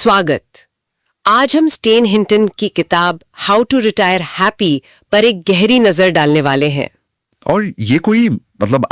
स्वागत। आज हम स्टेन हिंटन की किताब हाउ टू रिटायर हैप्पी पर एक गहरी नजर डालने वाले हैं। और ये कोई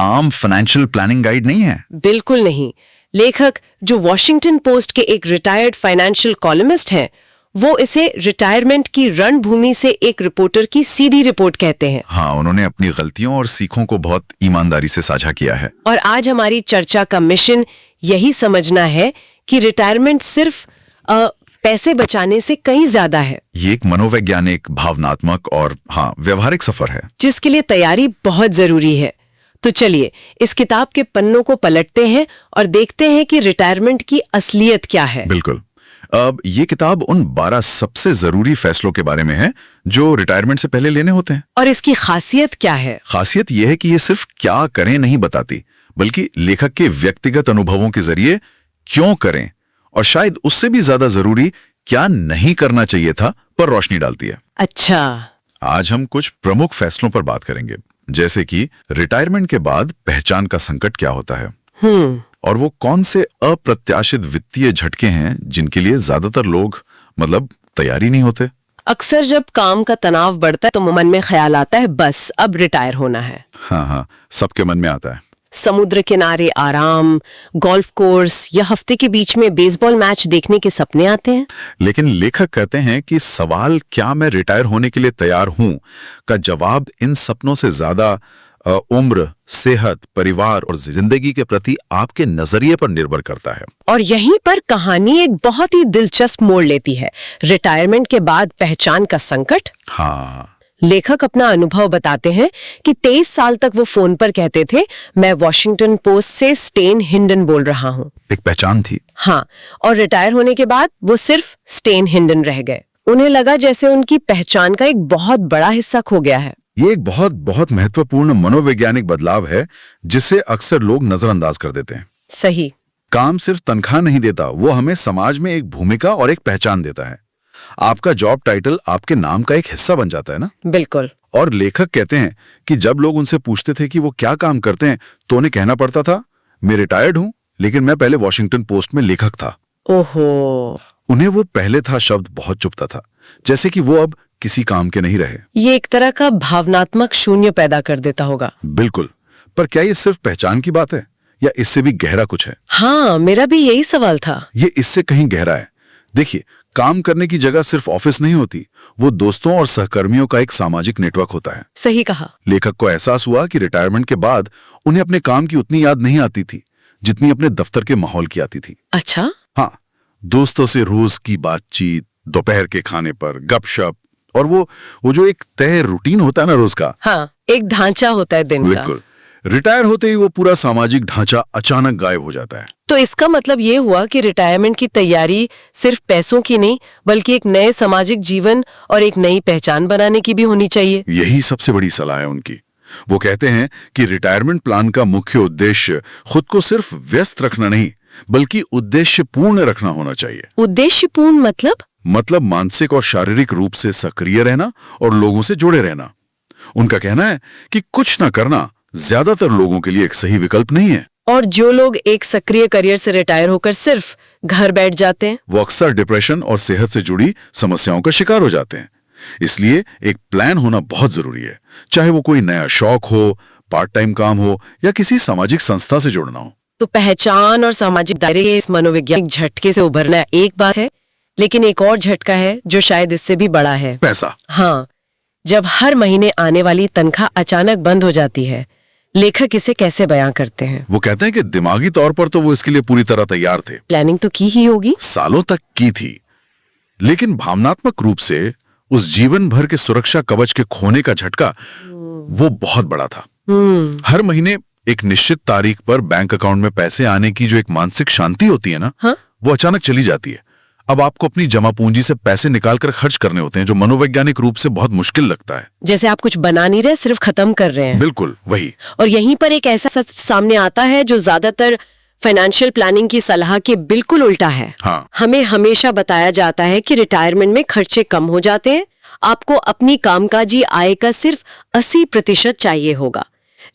आम फाइनेंशियल प्लानिंग गाइड नहीं है। बिल्कुल नहीं। लेखक, जो वॉशिंगटन पोस्ट के एक रिटायर्ड फाइनेंशियल कॉलमिस्ट हैं, वो इसे रिटायरमेंट की रणभूमि से एक रिपोर्टर की सीधी रिपोर्ट कहते हैं। हाँ, उन्होंने अपनी गलतियों और सीखों को बहुत ईमानदारी से साझा किया है। और आज हमारी चर्चा का मिशन यही समझना है कि रिटायरमेंट सिर्फ पैसे बचाने से कहीं ज्यादा है। ये एक मनोवैज्ञानिक, भावनात्मक और व्यवहारिक सफर है, जिसके लिए तैयारी बहुत जरूरी है। तो चलिए इस किताब के पन्नों को पलटते हैं और देखते हैं कि रिटायरमेंट की असलियत क्या है। बिल्कुल। अब ये किताब उन 12 सबसे जरूरी फैसलों के बारे में है जो रिटायरमेंट से पहले लेने होते हैं। और इसकी खासियत क्या है? खासियत यह है कि ये सिर्फ क्या करें नहीं बताती, बल्कि लेखक के व्यक्तिगत अनुभवों के जरिए क्यों करें और शायद उससे भी ज्यादा जरूरी क्या नहीं करना चाहिए था पर रोशनी डालती है। अच्छा, आज हम कुछ प्रमुख फैसलों पर बात करेंगे, जैसे कि रिटायरमेंट के बाद पहचान का संकट क्या होता है और वो कौन से अप्रत्याशित वित्तीय झटके हैं जिनके लिए ज्यादातर लोग तैयारी नहीं होते। अक्सर जब काम का तनाव बढ़ता है तो मन में ख्याल आता है बस अब रिटायर होना है। हाँ, सबके मन में आता है। समुद्र किनारे आराम, गोल्फ कोर्स या हफ्ते के बीच में बेसबॉल मैच देखने के सपने आते हैं। लेकिन लेखक कहते हैं कि सवाल क्या मैं रिटायर होने के लिए तैयार हूं का जवाब इन सपनों से ज्यादा उम्र, सेहत, परिवार और जिंदगी के प्रति आपके नजरिए पर निर्भर करता है। और यहीं पर कहानी एक बहुत ही दिलचस्प मोड़ लेती है। रिटायरमेंट के बाद पहचान का संकट। हाँ, लेखक अपना अनुभव बताते हैं कि 23 साल तक वो फोन पर कहते थे, मैं वॉशिंगटन पोस्ट से स्टेन हिंडन बोल रहा हूँ। एक पहचान थी। हाँ, और रिटायर होने के बाद वो सिर्फ स्टेन हिंडन रह गए। उन्हें लगा जैसे उनकी पहचान का एक बहुत बड़ा हिस्सा खो गया है। ये एक बहुत बहुत महत्वपूर्ण मनोवैज्ञानिक बदलाव है जिसे अक्सर लोग नजरअंदाज कर देते हैं। सही। काम सिर्फ तनख्वाह नहीं देता, वो हमें समाज में एक भूमिका और एक पहचान देता है। आपका जॉब टाइटल आपके नाम का एक हिस्सा बन जाता है ना। बिल्कुल। और लेखक कहते हैं कि जब लोग उनसे पूछते थे कि वो क्या काम करते हैं तो उन्हें कहना पड़ता था, मैं रिटायर्ड हूं लेकिन मैं पहले वॉशिंगटन पोस्ट में लेखक था। ओहो। उन्हें वो पहले था शब्द बहुत चुभता था, जैसे कि वो अब किसी काम के नहीं रहे। ये एक तरह का भावनात्मक शून्य पैदा कर देता होगा। बिल्कुल। पर क्या ये सिर्फ पहचान की बात है या इससे भी गहरा कुछ है? हाँ, मेरा भी यही सवाल था। ये इससे कहीं गहरा है। देखिए, काम करने की जगह सिर्फ ऑफिस नहीं होती, वो दोस्तों और सहकर्मियों का एक सामाजिक नेटवर्क होता है। सही कहा। लेखक को एहसास हुआ कि रिटायरमेंट के बाद उन्हें अपने काम की उतनी याद नहीं आती थी जितनी अपने दफ्तर के माहौल की आती थी। अच्छा। हाँ, दोस्तों से रोज की बातचीत, दोपहर के खाने पर गपशप और वो जो एक तय रूटीन होता है ना रोज का। हाँ, एक ढांचा होता है दिन का। बिल्कुल। रिटायर होते ही वो पूरा सामाजिक ढांचा अचानक गायब हो जाता है। तो इसका मतलब ये हुआ कि रिटायरमेंट की तैयारी सिर्फ पैसों की नहीं, बल्कि एक नए सामाजिक जीवन और एक नई पहचान बनाने की भी होनी चाहिए। यही सबसे बड़ी सलाह है उनकी। वो कहते हैं कि रिटायरमेंट प्लान का मुख्य उद्देश्य खुद को सिर्फ व्यस्त रखना नहीं, बल्कि उद्देश्यपूर्ण रखना होना चाहिए। उद्देश्यपूर्ण मतलब मानसिक और शारीरिक रूप से सक्रिय रहना और लोगों से जुड़े रहना। उनका कहना है कि कुछ न करना ज्यादातर लोगों के लिए एक सही विकल्प नहीं है। और जो लोग एक सक्रिय करियर से रिटायर होकर सिर्फ घर बैठ जाते हैं, वो अक्सर डिप्रेशन और सेहत से जुड़ी समस्याओं का शिकार हो जाते हैं। इसलिए एक प्लान होना बहुत जरूरी है, चाहे वो कोई नया शौक हो, पार्ट टाइम काम हो या किसी सामाजिक संस्था से जुड़ना हो। तो पहचान और सामाजिक दायरे के इस मनोवैज्ञानिक झटके से उभरना एक बात है, लेकिन एक और झटका है जो शायद इससे भी बड़ा है। पैसा। हाँ, जब हर महीने आने वाली तनख्वाह अचानक बंद हो जाती है। लेखक इसे कैसे बयां करते हैं? वो कहते हैं कि दिमागी तौर पर तो वो इसके लिए पूरी तरह तैयार थे। प्लानिंग तो की ही होगी, सालों तक की थी, लेकिन भावनात्मक रूप से उस जीवन भर के सुरक्षा कवच के खोने का झटका वो बहुत बड़ा था। हर महीने एक निश्चित तारीख पर बैंक अकाउंट में पैसे आने की जो एक मानसिक शांति होती है ना, हाँ? वो अचानक चली जाती है। अब आपको अपनी जमा पूंजी से पैसे निकालकर खर्च करने होते हैं, जो मनोवैज्ञानिक रूप से बहुत मुश्किल लगता है। जैसे आप कुछ बना नहीं रहे, सिर्फ खत्म कर रहे हैं। बिल्कुल वही। और यहीं पर एक ऐसा सच सामने आता है जो ज्यादातर फाइनेंशियल प्लानिंग की सलाह के बिल्कुल उल्टा है। हाँ। हमें हमेशा बताया जाता है कि रिटायरमेंट में खर्चे कम हो जाते हैं, आपको अपनी कामकाजी आय का सिर्फ 80% चाहिए होगा।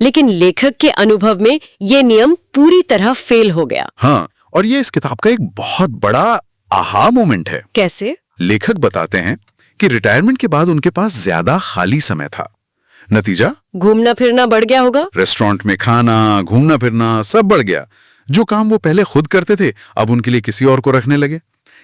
लेकिन लेखक के अनुभव में ये नियम पूरी तरह फेल हो गया। हाँ, और ये इस किताब का एक बहुत बड़ा आहा मोमेंट है। कैसे? लेखक बताते हैं कि रिटायरमेंट के बाद उनके पास ज्यादा खाली समय था। नतीजा, घूमना फिरना बढ़ गया होगा। रेस्टोरेंट में खाना, घूमना फिरना सब बढ़ गया। जो काम वो पहले खुद करते थे अब उनके लिए किसी और को रखने लगे।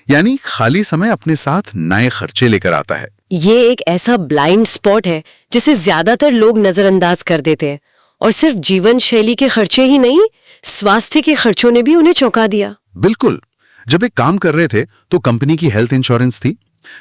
यानी खाली समय अपने साथ नए खर्चे लेकर आता है। ये एक ऐसा ब्लाइंड स्पॉट है जिसे ज्यादातर लोग नजरअंदाज कर देते हैं, और सिर्फ जीवन शैली के खर्चे ही नहीं, स्वास्थ्य के खर्चों ने भी उन्हें चौंका दिया। बिल्कुल। जब एक काम कर रहे थे तो कंपनी की हेल्थ इंश्योरेंस थी।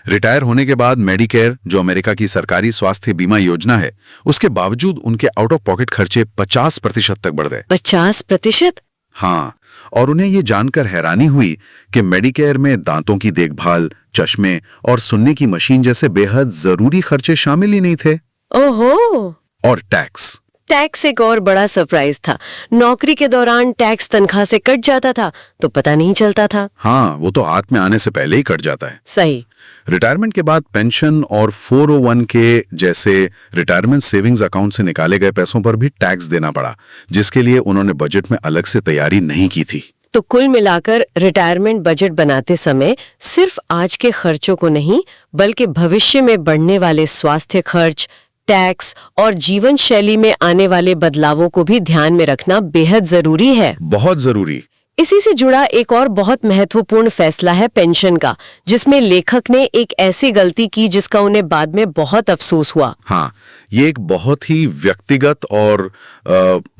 रिटायर होने के बाद मेडिकेयर, जो अमेरिका की सरकारी स्वास्थ्य बीमा योजना है, उसके बावजूद उनके आउट ऑफ पॉकेट खर्चे 50% तक बढ़ गए। 50%? हाँ, और उन्हें ये जानकर हैरानी हुई कि मेडिकेयर में दांतों की देखभाल, चश्मे और सुनने की मशीन जैसे बेहद जरूरी खर्चे शामिल ही नहीं थे। ओहो। और टैक्स एक और बड़ा सरप्राइज था। नौकरी के दौरान टैक्स तनख्वाह से कट जाता था तो पता नहीं चलता था। हाँ, वो तो हाथ में आने से पहले ही कट जाता है। सही। रिटायरमेंट के बाद पेंशन और 401 के जैसे रिटायरमेंट सेविंग्स अकाउंट से निकाले गए पैसों पर भी टैक्स देना पड़ा, जिसके लिए उन्होंने बजट में अलग से तैयारी नहीं की थी। तो कुल मिलाकर रिटायरमेंट बजट बनाते समय सिर्फ आज के खर्चों को नहीं, बल्कि भविष्य में बढ़ने वाले स्वास्थ्य खर्च, टैक्स और जीवन शैली में आने वाले बदलावों को भी ध्यान में रखना बेहद जरूरी है। बहुत जरूरी। इसी से जुड़ा एक और बहुत महत्वपूर्ण फैसला है पेंशन का, जिसमें लेखक ने एक ऐसी गलती की जिसका उन्हें बाद में बहुत अफसोस हुआ। हाँ, ये एक बहुत ही व्यक्तिगत और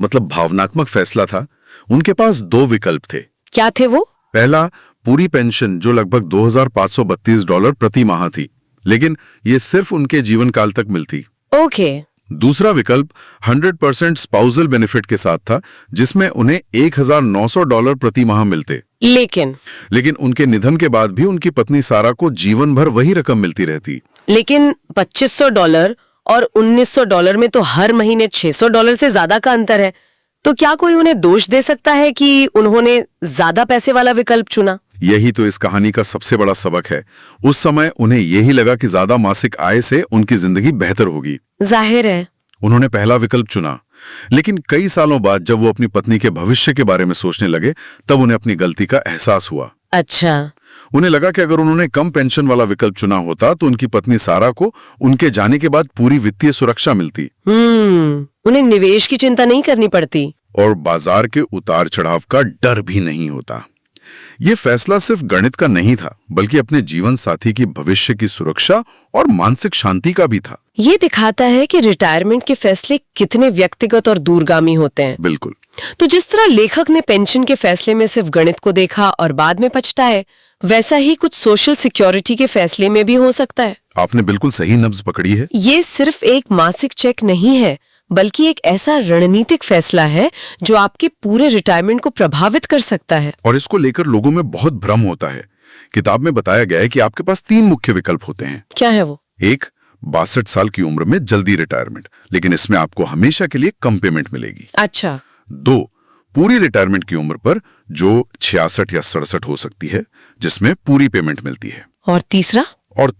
मतलब भावनात्मक फैसला था। उनके पास 2 विकल्प थे। क्या थे वो? पहला, पूरी पेंशन जो लगभग $2,532 प्रति माह थी, लेकिन ये सिर्फ उनके जीवन काल तक मिलती। ओके। दूसरा विकल्प 100% स्पाउसल बेनिफिट के साथ था, जिसमें उन्हें $1,900 प्रति माह मिलते। लेकिन उनके निधन के बाद भी उनकी पत्नी सारा को जीवन भर वही रकम मिलती रहती। लेकिन $2,500 और $1,900 में तो हर महीने $600 से ज्यादा का अंतर है। तो क्या कोई उन्हें दोष दे सकता है कि उन्होंने ज्यादा पैसे वाला विकल्प चुना? यही तो इस कहानी का सबसे बड़ा सबक है। उस समय उन्हें यही लगा कि ज्यादा मासिक आय से उनकी जिंदगी बेहतर होगी। जाहिर है। उन्होंने पहला विकल्प चुना, लेकिन कई सालों बाद जब वो अपनी पत्नी के भविष्य के बारे में सोचने लगे, तब उन्हें अपनी गलती का एहसास हुआ। अच्छा। उन्हें लगा कि अगर उन्होंने कम पेंशन वाला विकल्प चुना होता तो उनकी पत्नी सारा को उनके जाने के बाद पूरी वित्तीय सुरक्षा मिलती। उन्हें निवेश की चिंता नहीं करनी पड़ती और बाजार के उतार चढ़ाव का डर भी नहीं होता। ये फैसला सिर्फ गणित का नहीं था, बल्कि अपने जीवन साथी की भविष्य की सुरक्षा और मानसिक शांति का भी था। ये दिखाता है कि रिटायरमेंट के फैसले कितने व्यक्तिगत और दूरगामी होते हैं। बिल्कुल। तो जिस तरह लेखक ने पेंशन के फैसले में सिर्फ गणित को देखा और बाद में पछताए, वैसा ही कुछ सोशल सिक्योरिटी के फैसले में भी हो सकता है। आपने बिल्कुल सही नब्ज पकड़ी है। ये सिर्फ एक मासिक चेक नहीं है, बल्कि एक ऐसा रणनीतिक फैसला है जो आपके पूरे रिटायरमेंट को प्रभावित कर सकता है। और इसको लेकर लोगों में बहुत भ्रम होता है। किताब में बताया गया है कि आपके पास 3 मुख्य विकल्प होते हैं। क्या है वो? 1, 62 साल की उम्र में जल्दी रिटायरमेंट, लेकिन इसमें आपको हमेशा के लिए कम पेमेंट मिलेगी। अच्छा। 2, पूरी रिटायरमेंट की उम्र पर, जो 66 या 67 हो सकती है, जिसमें पूरी पेमेंट मिलती है। और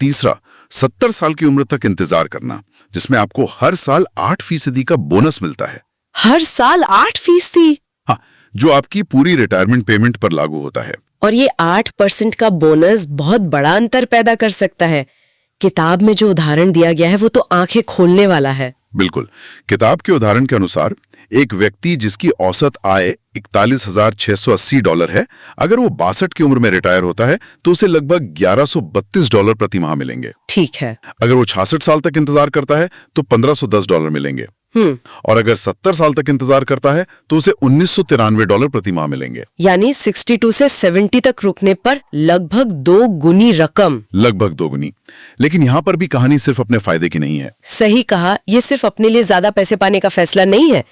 तीसरा? 70 साल की उम्र तक इंतजार करना, जिसमें आपको हर साल 8% का बोनस मिलता है। हर साल 8%? हाँ, जो आपकी पूरी रिटायरमेंट पेमेंट पर लागू होता है। और ये 8% का बोनस बहुत बड़ा अंतर पैदा कर सकता है। किताब में जो उदाहरण दिया गया है वो तो आंखें खोलने वाला है। बिल्कुल। किताब के उदाहरण के अनुसार एक व्यक्ति जिसकी औसत आय $41,680 है, अगर वो 62 की उम्र में रिटायर होता है तो उसे लगभग $1,132 प्रति माह मिलेंगे। ठीक है। अगर वो 66 साल तक इंतजार करता है तो $1,510 मिलेंगे। और अगर 70 साल तक इंतजार करता है तो उसे $1,993 प्रति माह मिलेंगे। यानी 62 से 70 तक रुकने पर लगभग 2 गुनी रकम। लगभग 2 गुनी। लेकिन यहाँ पर भी कहानी सिर्फ अपने फायदे की नहीं है। सही कहा, ये सिर्फ अपने लिए ज्यादा पैसे पाने का फैसला नहीं है।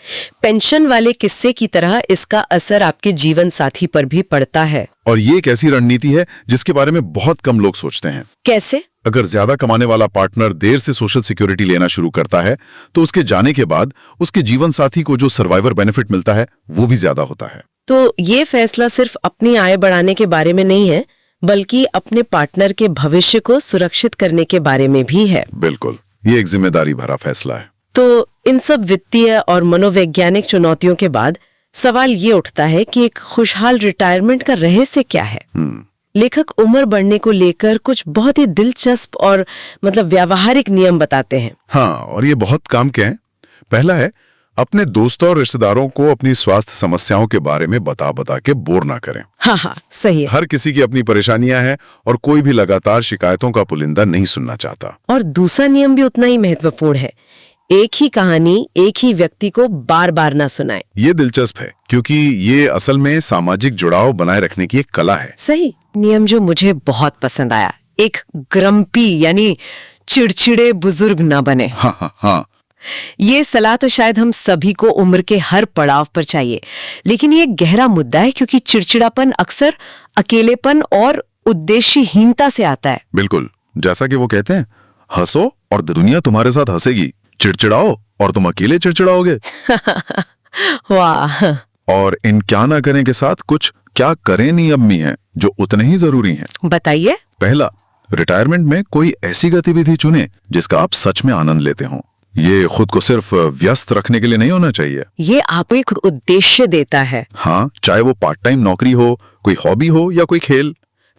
पेंशन वाले किस्से की तरह इसका असर आपके जीवन साथी पर भी पड़ता है। और ये एक ऐसी रणनीति है जिसके बारे में बहुत कम लोग सोचते हैं। कैसे? अगर ज्यादा कमाने वाला पार्टनर देर से सोशल सिक्योरिटी लेना शुरू करता है तो उसके जाने के बाद उसके जीवन साथी को जो सर्वाइवर बेनिफिट मिलता है वो भी ज्यादा होता है। तो ये फैसला सिर्फ अपनी आय बढ़ाने के बारे में नहीं है, बल्कि अपने पार्टनर के भविष्य को सुरक्षित करने के बारे में भी है। बिल्कुल, ये एक जिम्मेदारी भरा फैसला है। तो इन सब वित्तीय और मनोवैज्ञानिक चुनौतियों के बाद सवाल ये उठता है कि एक खुशहाल रिटायरमेंट का रहस्य क्या है? लेखक उम्र बढ़ने को लेकर कुछ बहुत ही दिलचस्प और व्यावहारिक नियम बताते हैं। हाँ, और ये बहुत काम के हैं। पहला है, अपने दोस्तों और रिश्तेदारों को अपनी स्वास्थ्य समस्याओं के बारे में बता के बोर ना करें। हाँ, सही है। हर किसी की अपनी परेशानियां हैं और कोई भी लगातार शिकायतों का पुलिंदा नहीं सुनना चाहता। और दूसरा नियम भी उतना ही महत्वपूर्ण है, एक ही कहानी एक ही व्यक्ति को बार बार ना सुनाए। ये दिलचस्प है क्योंकि ये असल में सामाजिक जुड़ाव बनाए रखने की एक कला है। सही। नियम जो मुझे बहुत पसंद आया, एक ग्रम्पी यानी चिड़चिड़े बुजुर्ग ना बने। हाँ। ये सलाह तो शायद हम सभी को उम्र के हर पड़ाव पर चाहिए, लेकिन ये गहरा मुद्दा है क्योंकि चिड़चिड़ापन अक्सर अकेलेपन और उद्देश्यहीनता से आता है। बिल्कुल, जैसा कि वो कहते हैं, हंसो और दुनिया तुम्हारे साथ हंसेगी, चिड़चिड़ाओ और तुम अकेले चिड़चिड़ाओगे। वाह। और इन क्या ना करें के साथ कुछ क्या करें नियम भी हैं जो उतने ही जरूरी हैं। बताइए। पहला, रिटायरमेंट में कोई ऐसी गतिविधि चुने जिसका आप सच में आनंद लेते हो। ये खुद को सिर्फ व्यस्त रखने के लिए नहीं होना चाहिए। ये आपको एक उद्देश्य देता है। हाँ, चाहे वो पार्ट टाइम नौकरी हो, कोई हॉबी हो या कोई खेल।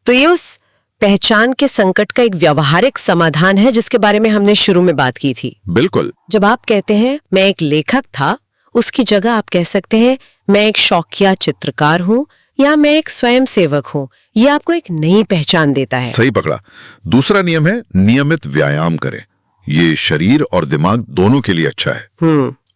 तो ये उस पहचान के संकट का एक व्यावहारिक समाधान है जिसके बारे में हमने शुरू में बात की थी। बिल्कुल। जब आप कहते हैं मैं एक लेखक था, उसकी जगह आप कह सकते हैं मैं एक शौकिया चित्रकार हूँ या मैं एक स्वयं सेवक हूँ। ये आपको एक नई पहचान देता है। सही पकड़ा। दूसरा नियम है, नियमित व्यायाम करें। ये शरीर और दिमाग दोनों के लिए अच्छा है।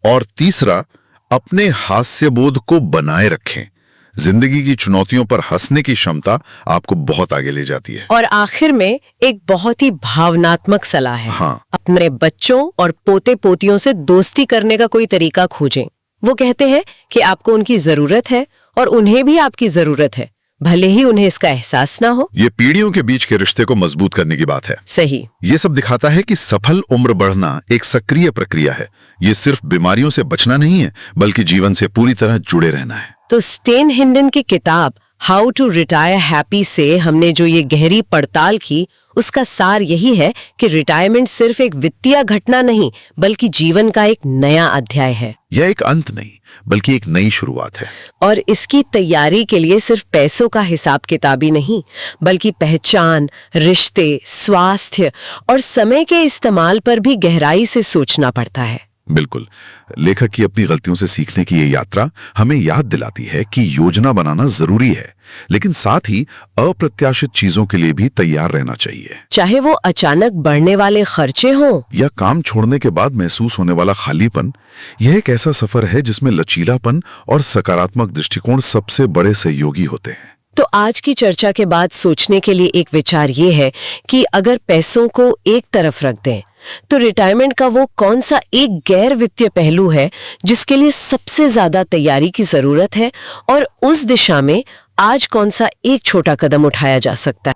और तीसरा, अपने हास्य बोध को बनाए रखें। जिंदगी की चुनौतियों पर हंसने की क्षमता आपको बहुत आगे ले जाती है। और आखिर में एक बहुत ही भावनात्मक सलाह है। हाँ। अपने बच्चों और पोते पोतियों से दोस्ती करने का कोई तरीका खोजें। वो कहते हैं कि आपको उनकी जरूरत है और उन्हें भी आपकी जरूरत है, भले ही उन्हें इसका एहसास ना हो। ये पीढ़ियों के बीच के रिश्ते को मजबूत करने की बात है। सही। ये सब दिखाता है कि सफल उम्र बढ़ना एक सक्रिय प्रक्रिया है। ये सिर्फ बीमारियों से बचना नहीं है, बल्कि जीवन से पूरी तरह जुड़े रहना है। तो स्टेन हिंडन की किताब हाउ टू रिटायर हैप्पी से हमने जो ये गहरी पड़ताल की, उसका सार यही है कि रिटायरमेंट सिर्फ एक वित्तीय घटना नहीं, बल्कि जीवन का एक नया अध्याय है। यह एक अंत नहीं, बल्कि एक नई शुरुआत है। और इसकी तैयारी के लिए सिर्फ पैसों का हिसाब किताब ही नहीं, बल्कि पहचान, रिश्ते, स्वास्थ्य और समय के इस्तेमाल पर भी गहराई से सोचना पड़ता है। बिल्कुल। लेखक की अपनी गलतियों से सीखने की ये यात्रा हमें याद दिलाती है कि योजना बनाना जरूरी है, लेकिन साथ ही अप्रत्याशित चीजों के लिए भी तैयार रहना चाहिए। चाहे वो अचानक बढ़ने वाले खर्चे हों या काम छोड़ने के बाद महसूस होने वाला खालीपन, यह एक ऐसा सफर है जिसमें लचीलापन और सकारात्मक दृष्टिकोण सबसे बड़े सहयोगी होते हैं। तो आज की चर्चा के बाद सोचने के लिए एक विचार ये है कि अगर पैसों को एक तरफ रख दें, तो रिटायरमेंट का वो कौन सा एक गैर वित्तीय पहलू है जिसके लिए सबसे ज्यादा तैयारी की जरूरत है, और उस दिशा में आज कौन सा एक छोटा कदम उठाया जा सकता है।